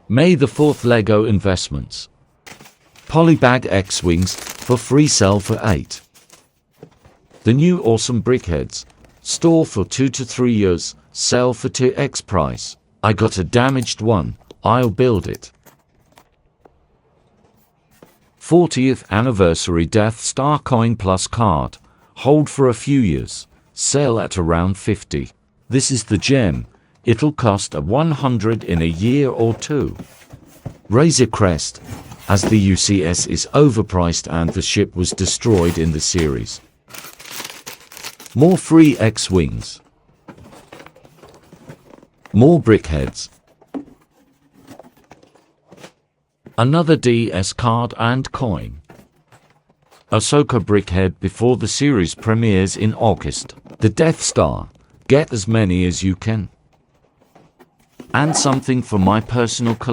May the 4th LEGO investments. Polybag X-Wings for free sale for 8. The new awesome brickheads. Store for 2 to 3 years, sell for 2x price. I got a damaged one, I'll build it. 40th anniversary Death Star coin plus card. Hold for a few years. Sell at around 50. This is the gem. It'll cost a 100 in a year or two. Razor Crest. As the UCS is overpriced and the ship was destroyed in the series. More free X-Wings. More brickheads. Another DS card and coin. Ahsoka brickhead before the series premieres in August. The Death Star. Get as many as you can. And something for my personal collection.